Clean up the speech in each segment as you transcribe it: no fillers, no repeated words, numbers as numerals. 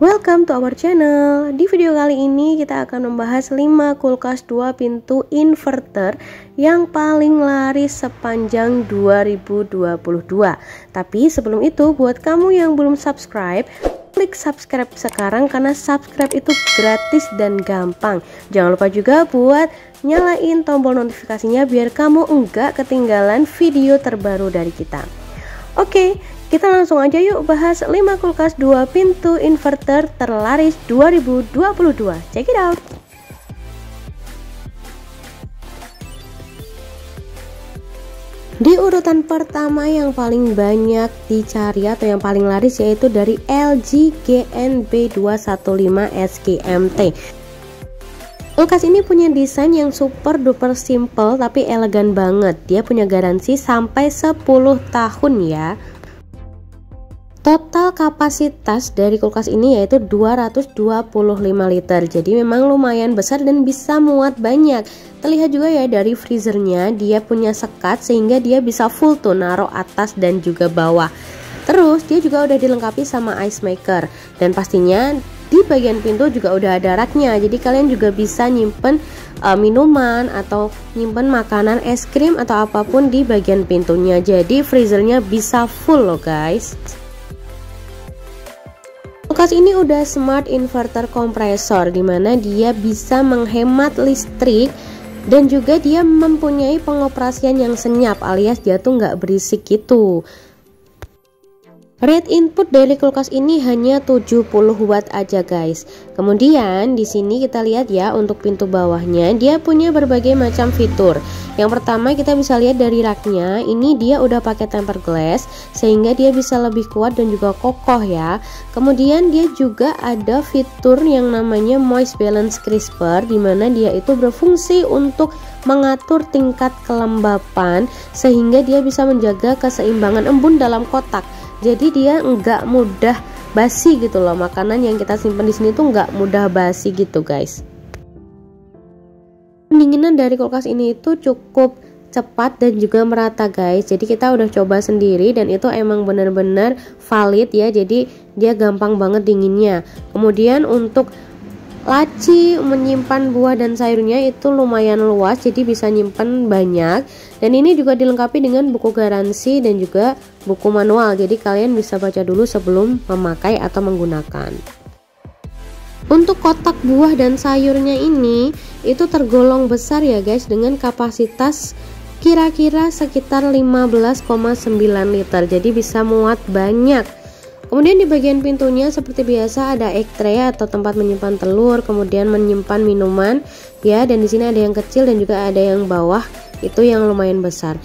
Welcome to our channel. Di video kali ini kita akan membahas 5 kulkas 2 pintu inverter yang paling laris sepanjang 2022. Tapi sebelum itu, buat kamu yang belum subscribe, klik subscribe sekarang karena subscribe itu gratis dan gampang. Jangan lupa juga buat nyalain tombol notifikasinya biar kamu enggak ketinggalan video terbaru dari kita. Oke, kita langsung aja yuk bahas 5 kulkas 2 pintu inverter terlaris 2022. Check it out. Di urutan pertama yang paling banyak dicari atau yang paling laris yaitu dari LG GNB215 SGMT. Kulkas ini punya desain yang super duper simple tapi elegan banget. Dia punya garansi sampai 10 tahun ya. Total kapasitas dari kulkas ini yaitu 225 liter. Jadi memang lumayan besar dan bisa muat banyak. Terlihat juga ya dari freezernya, dia punya sekat sehingga dia bisa full tuh naruh atas dan juga bawah. Terus dia juga udah dilengkapi sama ice maker dan pastinya di bagian pintu juga udah ada raknya. Jadi kalian juga bisa nyimpen minuman atau nyimpen makanan, es krim atau apapun di bagian pintunya. Jadi freezernya bisa full loh guys. Kulkas ini udah smart inverter kompresor dimana dia bisa menghemat listrik dan juga dia mempunyai pengoperasian yang senyap alias dia tuh nggak berisik gitu. Rate input dari kulkas ini hanya 70 watt aja guys. Kemudian di sini kita lihat ya untuk pintu bawahnya dia punya berbagai macam fitur. Yang pertama kita bisa lihat dari raknya, ini dia udah pakai tempered glass sehingga dia bisa lebih kuat dan juga kokoh ya. Kemudian dia juga ada fitur yang namanya moist balance crisper dimana dia itu berfungsi untuk mengatur tingkat kelembapan sehingga dia bisa menjaga keseimbangan embun dalam kotak. Jadi dia nggak mudah basi gitu loh, makanan yang kita simpan di sini tuh nggak mudah basi gitu guys. Pendinginan dari kulkas ini itu cukup cepat dan juga merata guys. Jadi kita udah coba sendiri dan itu emang bener-bener valid ya. Jadi dia gampang banget dinginnya. Kemudian untuk laci menyimpan buah dan sayurnya itu lumayan luas, jadi bisa nyimpan banyak. Dan ini juga dilengkapi dengan buku garansi dan juga buku manual, jadi kalian bisa baca dulu sebelum memakai atau menggunakan. Untuk kotak buah dan sayurnya ini itu tergolong besar ya guys, dengan kapasitas kira-kira sekitar 15,9 liter, jadi bisa muat banyak. Kemudian di bagian pintunya seperti biasa ada egg tray atau tempat menyimpan telur, kemudian menyimpan minuman ya, dan di sini ada yang kecil dan juga ada yang bawah itu yang lumayan besar.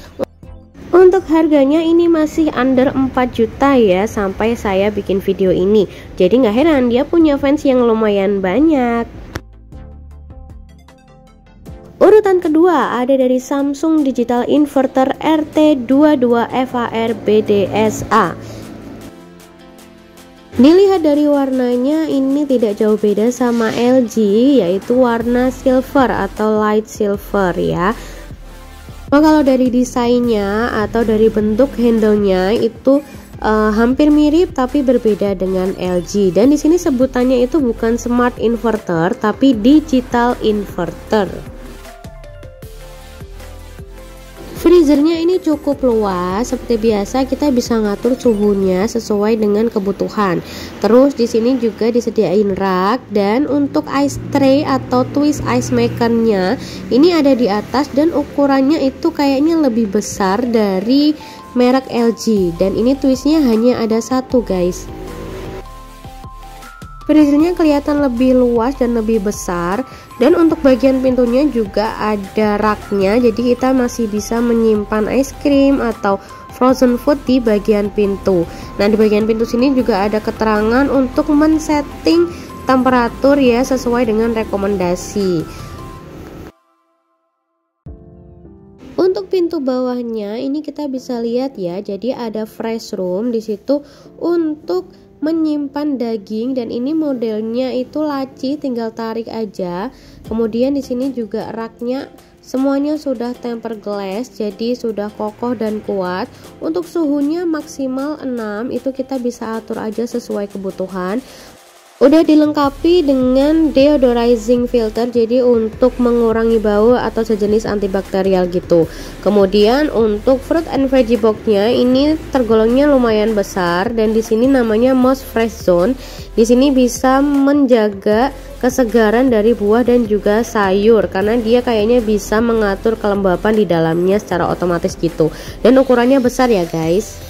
Untuk harganya ini masih under 4 juta ya sampai saya bikin video ini. Jadi nggak heran dia punya fans yang lumayan banyak. Urutan kedua ada dari Samsung Digital Inverter RT22FAR BDSA. Dilihat dari warnanya ini tidak jauh beda sama LG, yaitu warna silver atau light silver ya. Nah, kalau dari desainnya atau dari bentuk handle-nya itu hampir mirip tapi berbeda dengan LG. Dan di sini sebutannya itu bukan smart inverter tapi digital inverter. Freezernya ini cukup luas, seperti biasa kita bisa ngatur suhunya sesuai dengan kebutuhan. Terus di sini juga disediain rak dan untuk ice tray atau twist ice makernya ini ada di atas dan ukurannya itu kayaknya lebih besar dari merek LG dan ini twistnya hanya ada satu guys. Freezernya kelihatan lebih luas dan lebih besar dan untuk bagian pintunya juga ada raknya, jadi kita masih bisa menyimpan es krim atau frozen food di bagian pintu. Nah di bagian pintu sini juga ada keterangan untuk men-setting temperatur ya sesuai dengan rekomendasi. Untuk pintu bawahnya ini kita bisa lihat ya, jadi ada fresh room di situ untuk menyimpan daging dan ini modelnya itu laci, tinggal tarik aja. Kemudian di sini juga raknya semuanya sudah tempered glass, jadi sudah kokoh dan kuat. Untuk suhunya maksimal 6, itu kita bisa atur aja sesuai kebutuhan. Udah dilengkapi dengan deodorizing filter, jadi untuk mengurangi bau atau sejenis antibakterial gitu. Kemudian untuk fruit and veggie box-nya ini tergolongnya lumayan besar dan di sini namanya most fresh zone. Di sini bisa menjaga kesegaran dari buah dan juga sayur karena dia kayaknya bisa mengatur kelembapan di dalamnya secara otomatis gitu. Dan ukurannya besar ya guys.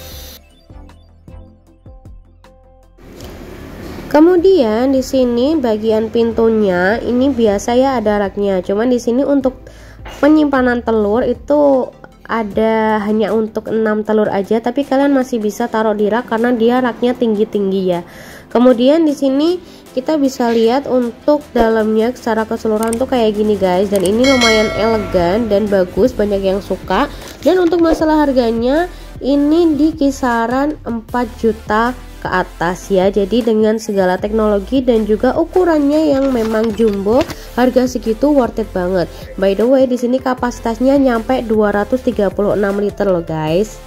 Kemudian di sini bagian pintunya ini biasa ya ada raknya. Cuman di sini untuk penyimpanan telur itu ada hanya untuk 6 telur aja, tapi kalian masih bisa taruh di rak karena dia raknya tinggi-tinggi ya. Kemudian di sini kita bisa lihat untuk dalamnya secara keseluruhan tuh kayak gini guys, dan ini lumayan elegan dan bagus, banyak yang suka. Dan untuk masalah harganya ini di kisaran 4 juta ke atas ya. Jadi dengan segala teknologi dan juga ukurannya yang memang jumbo, harga segitu worth it banget. By the way, di sini kapasitasnya nyampe 236 liter loh guys.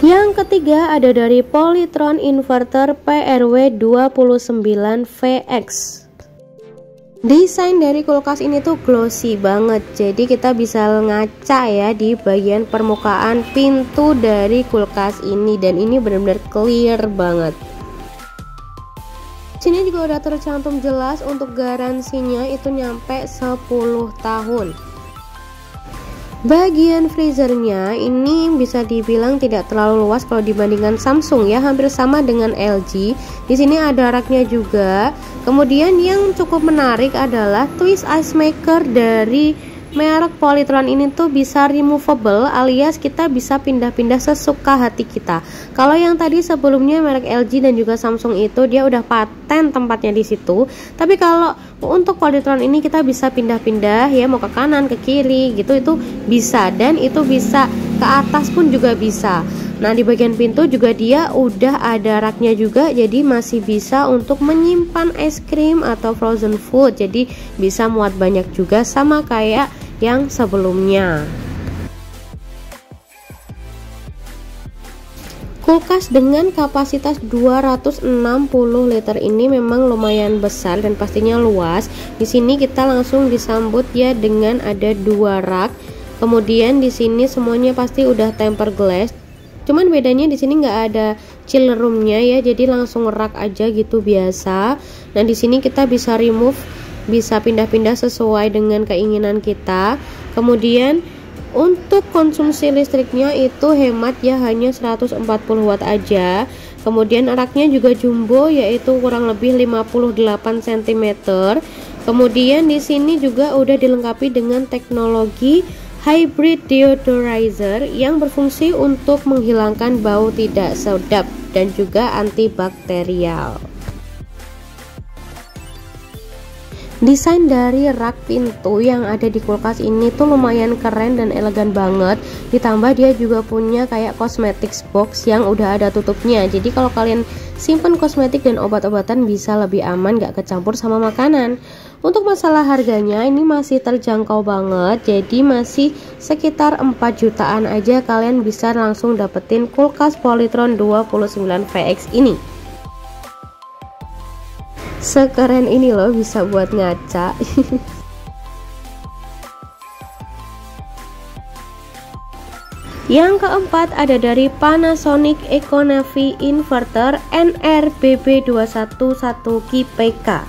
Yang ketiga ada dari Polytron Inverter PRW29VX. Desain dari kulkas ini tuh glossy banget, jadi kita bisa ngaca ya di bagian permukaan pintu dari kulkas ini, dan ini benar-benar clear banget. Sini juga udah tercantum jelas untuk garansinya itu nyampe 10 tahun. Bagian freezernya ini bisa dibilang tidak terlalu luas kalau dibandingkan Samsung ya, hampir sama dengan LG. Di sini ada raknya juga. Kemudian yang cukup menarik adalah twist ice maker dari merek Polytron ini tuh bisa removable, alias kita bisa pindah-pindah sesuka hati kita. Kalau yang tadi sebelumnya merek LG dan juga Samsung itu dia udah paten tempatnya di situ. Tapi kalau untuk Polytron ini kita bisa pindah-pindah ya, mau ke kanan, ke kiri gitu, itu bisa, dan itu bisa ke atas pun juga bisa. Nah, di bagian pintu juga dia udah ada raknya juga, jadi masih bisa untuk menyimpan es krim atau frozen food. Jadi bisa muat banyak juga sama kayak yang sebelumnya. Kulkas dengan kapasitas 260 liter ini memang lumayan besar dan pastinya luas. Di sini kita langsung disambut ya dengan ada 2 rak. Kemudian di sini semuanya pasti udah tempered glass. Cuman bedanya di sini nggak ada chiller roomnya ya, jadi langsung rak aja gitu biasa. Dan di sini kita bisa remove, bisa pindah-pindah sesuai dengan keinginan kita. Kemudian untuk konsumsi listriknya itu hemat ya, hanya 140 watt aja. Kemudian raknya juga jumbo, yaitu kurang lebih 58 cm. Kemudian di sini juga udah dilengkapi dengan teknologi hybrid deodorizer yang berfungsi untuk menghilangkan bau tidak sedap dan juga antibakterial. Desain dari rak pintu yang ada di kulkas ini tuh lumayan keren dan elegan banget. Ditambah dia juga punya kayak cosmetics box yang udah ada tutupnya. Jadi kalau kalian simpan kosmetik dan obat-obatan bisa lebih aman, gak kecampur sama makanan. Untuk masalah harganya ini masih terjangkau banget. Jadi masih sekitar 4 jutaan aja kalian bisa langsung dapetin kulkas Polytron 29VX ini. Sekeren ini loh, bisa buat ngaca. Yang keempat ada dari Panasonic Econavy Inverter NRBB211KPK.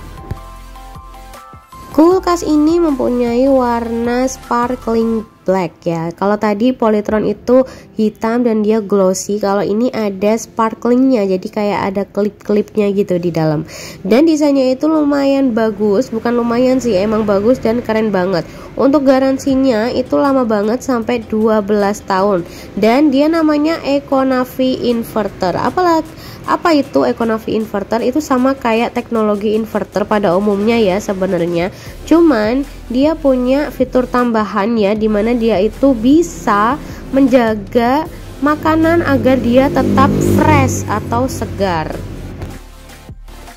Kulkas ini mempunyai warna sparkling black ya. Kalau tadi Polytron itu hitam dan dia glossy, kalau ini ada sparklingnya, jadi kayak ada klip-klipnya gitu di dalam. Dan desainnya itu lumayan bagus, bukan lumayan sih, emang bagus dan keren banget. Untuk garansinya itu lama banget, sampai 12 tahun. Dan dia namanya Econavy Inverter. Apa itu Econavy Inverter? Itu sama kayak teknologi inverter pada umumnya ya sebenarnya. Cuman dia punya fitur tambahan ya, dimana dia itu bisa menjaga makanan agar dia tetap fresh atau segar.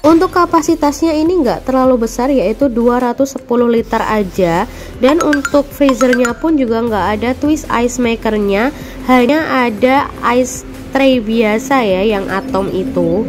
Untuk kapasitasnya ini enggak terlalu besar, yaitu 210 liter aja. Dan untuk freezernya pun juga enggak ada twist ice makernya, hanya ada ice tray biasa ya yang atom itu.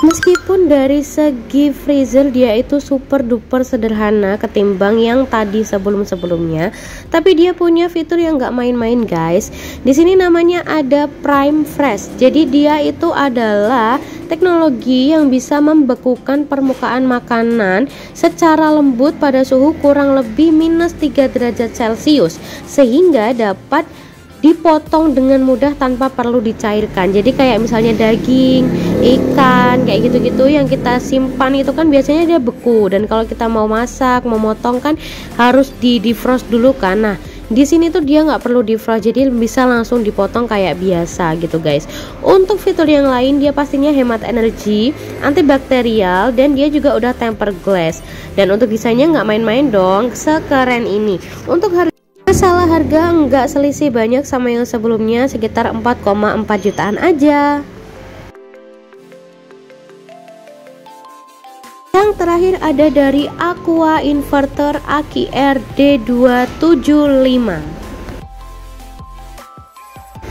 Meskipun dari segi freezer dia itu super duper sederhana ketimbang yang tadi sebelum-sebelumnya, tapi dia punya fitur yang gak main-main guys. Di sini namanya ada Prime Freeze. Jadi dia itu adalah teknologi yang bisa membekukan permukaan makanan secara lembut pada suhu kurang lebih minus 3 derajat Celcius, sehingga dapat dipotong dengan mudah tanpa perlu dicairkan. Jadi kayak misalnya daging, ikan, kayak gitu-gitu yang kita simpan itu kan biasanya dia beku, dan kalau kita mau masak, mau motong kan harus di defrost dulu kan. Nah, di sini tuh dia nggak perlu defrost, jadi bisa langsung dipotong kayak biasa gitu guys. Untuk fitur yang lain dia pastinya hemat energi, antibakterial, dan dia juga udah tempered glass. Dan untuk desainnya nggak main-main dong, sekeren ini. Untuk masalah harga nggak selisih banyak sama yang sebelumnya, sekitar 4,4 jutaan aja. Yang terakhir ada dari Aqua Inverter Aki RD275.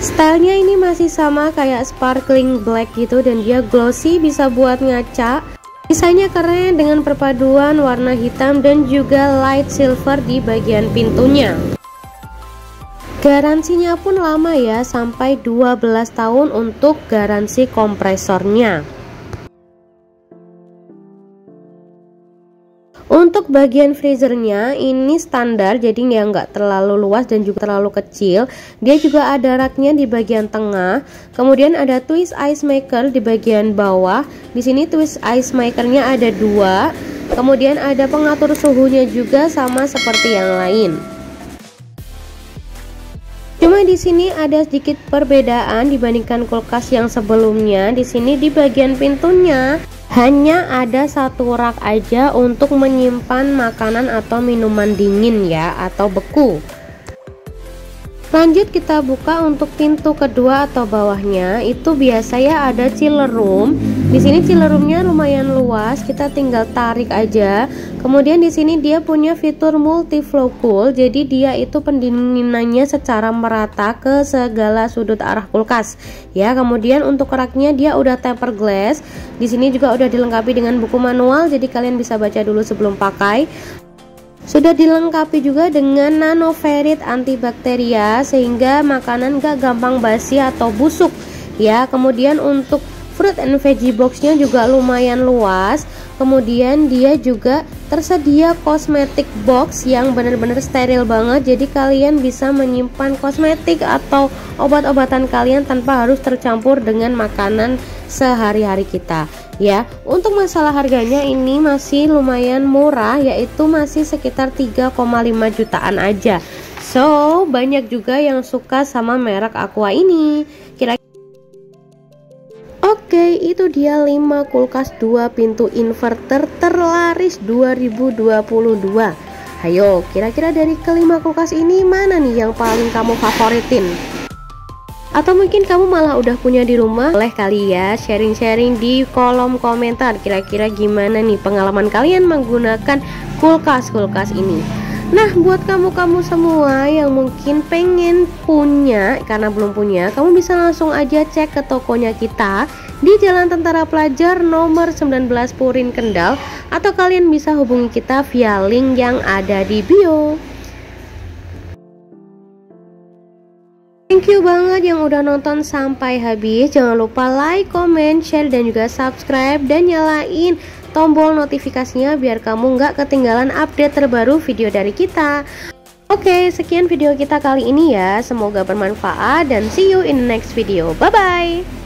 Stylenya ini masih sama kayak sparkling black gitu, dan dia glossy, bisa buat ngaca. Desainnya keren dengan perpaduan warna hitam dan juga light silver di bagian pintunya. Garansinya pun lama ya, sampai 12 tahun untuk garansi kompresornya. Untuk bagian freezernya ini standar, jadi nggak terlalu luas dan juga terlalu kecil. Dia juga ada raknya di bagian tengah. Kemudian ada twist ice maker di bagian bawah. Di sini twist ice makernya ada 2. Kemudian ada pengatur suhunya juga sama seperti yang lain. Cuma di sini ada sedikit perbedaan dibandingkan kulkas yang sebelumnya. Di sini di bagian pintunya hanya ada 1 rak aja untuk menyimpan makanan atau minuman dingin ya, atau beku. Lanjut kita buka untuk pintu kedua atau bawahnya. Itu biasa ya ada chiller room. Di sini chiller roomnya lumayan luas, kita tinggal tarik aja. Kemudian di sini dia punya fitur multi flow cool. Jadi dia itu pendinginannya secara merata ke segala sudut arah kulkas. Ya, kemudian untuk raknya dia udah tempered glass. Di sini juga udah dilengkapi dengan buku manual, jadi kalian bisa baca dulu sebelum pakai. Sudah dilengkapi juga dengan nanoferrit antibakteria sehingga makanan gak gampang basi atau busuk ya. Kemudian untuk fruit and veggie boxnya juga lumayan luas. Kemudian dia juga tersedia cosmetic box yang benar-benar steril banget, jadi kalian bisa menyimpan kosmetik atau obat-obatan kalian tanpa harus tercampur dengan makanan sehari-hari kita ya. Untuk masalah harganya ini masih lumayan murah, yaitu masih sekitar 3,5 jutaan aja. So banyak juga yang suka sama merek Aqua ini. Oke, itu dia 5 kulkas 2 pintu inverter terlaris 2022. Ayo, kira-kira dari kelima kulkas ini mana nih yang paling kamu favoritin? Atau mungkin kamu malah udah punya di rumah? Boleh kali ya sharing-sharing di kolom komentar. Kira-kira gimana nih pengalaman kalian menggunakan kulkas-kulkas ini? Nah, buat kamu-kamu semua yang mungkin pengen punya karena belum punya, kamu bisa langsung aja cek ke tokonya kita di Jalan Tentara Pelajar nomor 19 Purin Kendal, atau kalian bisa hubungi kita via link yang ada di bio. Thank you banget yang udah nonton sampai habis. Jangan lupa like, comment, share, dan juga subscribe, dan nyalain tombol notifikasinya biar kamu nggak ketinggalan update terbaru video dari kita. Oke, sekian video kita kali ini ya. Semoga bermanfaat dan see you in the next video. Bye bye.